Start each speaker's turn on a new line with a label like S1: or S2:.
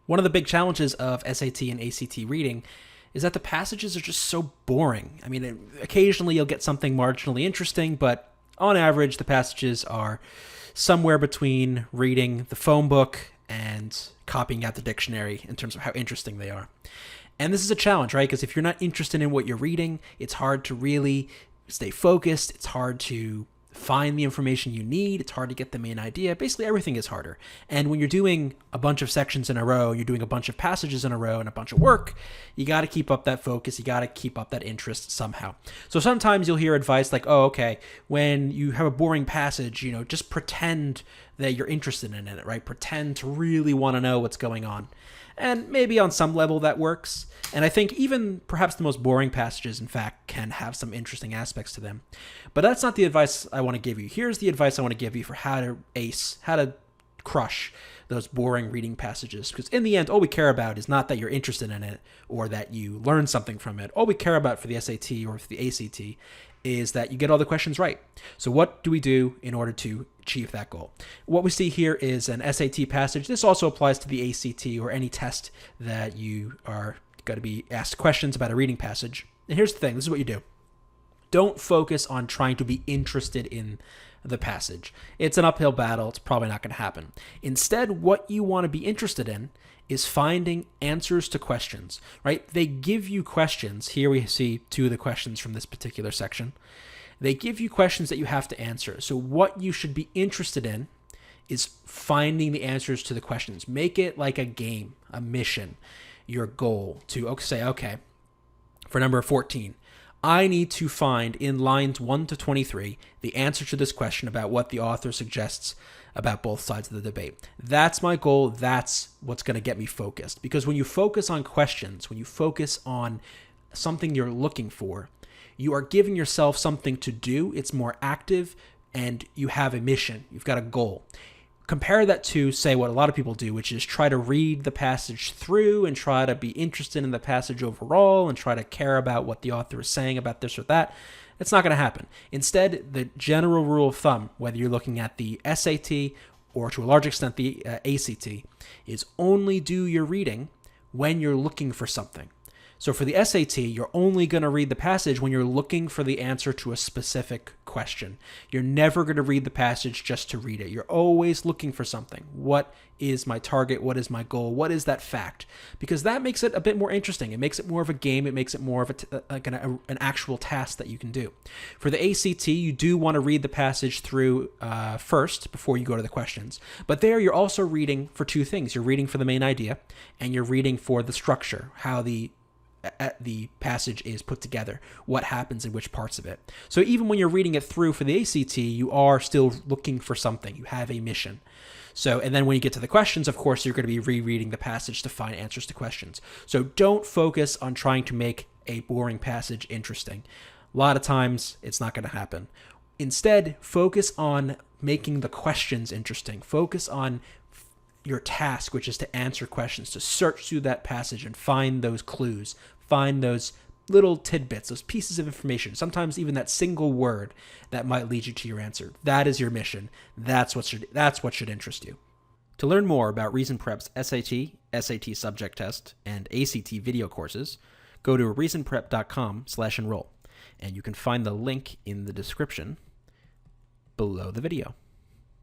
S1: One of the big challenges of SAT and ACT reading is that the passages are just so boring. I mean, occasionally you'll get something marginally interesting, but on average, the passages are somewhere between reading the phone book and copying out the dictionary in terms of how interesting they are. And this is a challenge, right? Because if you're not interested in what you're reading, it's hard to really stay focused. It's hard to find the information you need. It's hard to get the main idea. Basically, everything is harder. And when you're doing a bunch of sections in a row, you're doing a bunch of passages in a row and a bunch of work, you got to keep up that focus. You got to keep up that interest somehow. So sometimes you'll hear advice like, oh, okay, when you have a boring passage, just pretend that you're interested in it, right? Pretend to really want to know what's going on. And maybe on some level that works. And I think even perhaps the most boring passages, in fact, can have some interesting aspects to them. But that's not the advice I want to give you. Here's the advice I want to give you for how to crush those boring reading passages. Because in the end, all we care about is not that you're interested in it or that you learn something from it. All we care about for the SAT or for the ACT is that you get all the questions right. So what do we do in order to achieve that goal? What we see here is an SAT passage. This also applies to the ACT or any test that you are going to be asked questions about a reading passage. And here's the thing. This is what you do. Don't focus on trying to be interested in the passage. It's an uphill battle. It's probably not going to happen. Instead, what you want to be interested in is finding answers to questions, right? They give you questions. Here we see two of the questions from this particular section. They give you questions that you have to answer. So what you should be interested in is finding the answers to the questions. Make it like a game, a mission, your goal to say, okay, for number 14, I need to find in lines 1 to 23 the answer to this question about what the author suggests about both sides of the debate. That's my goal. That's what's going to get me focused. Because when you focus on questions, when you focus on something you're looking for, you are giving yourself something to do. It's more active and you have a mission. You've got a goal. Compare that to, say, what a lot of people do, which is try to read the passage through and try to be interested in the passage overall and try to care about what the author is saying about this or that. It's not going to happen. Instead, the general rule of thumb, whether you're looking at the SAT or to a large extent the ACT, is only do your reading when you're looking for something. So for the SAT, you're only going to read the passage when you're looking for the answer to a specific question. You're never going to read the passage just to read it. You're always looking for something. What is my target? What is my goal? What is that fact? Because that makes it a bit more interesting. It makes it more of a game. It makes it more of an actual task that you can do. For the ACT, you do want to read the passage through first before you go to the questions. But there you're also reading for two things. You're reading for the main idea and you're reading for the structure, how the passage is put together, what happens in which parts of it. So even when you're reading it through for the ACT, you are still looking for something. You have a mission. So, and then when you get to the questions, of course, you're going to be rereading the passage to find answers to questions. So don't focus on trying to make a boring passage interesting. A lot of times it's not going to happen. Instead, focus on making the questions interesting. Focus on your task, which is to answer questions, to search through that passage and find those clues, find those little tidbits, those pieces of information, sometimes even that single word that might lead you to your answer. That is your mission. That's what should interest you. To learn more about Reason Prep's SAT, SAT subject test, and ACT video courses, go to reasonprep.com/enroll, and you can find the link in the description below the video.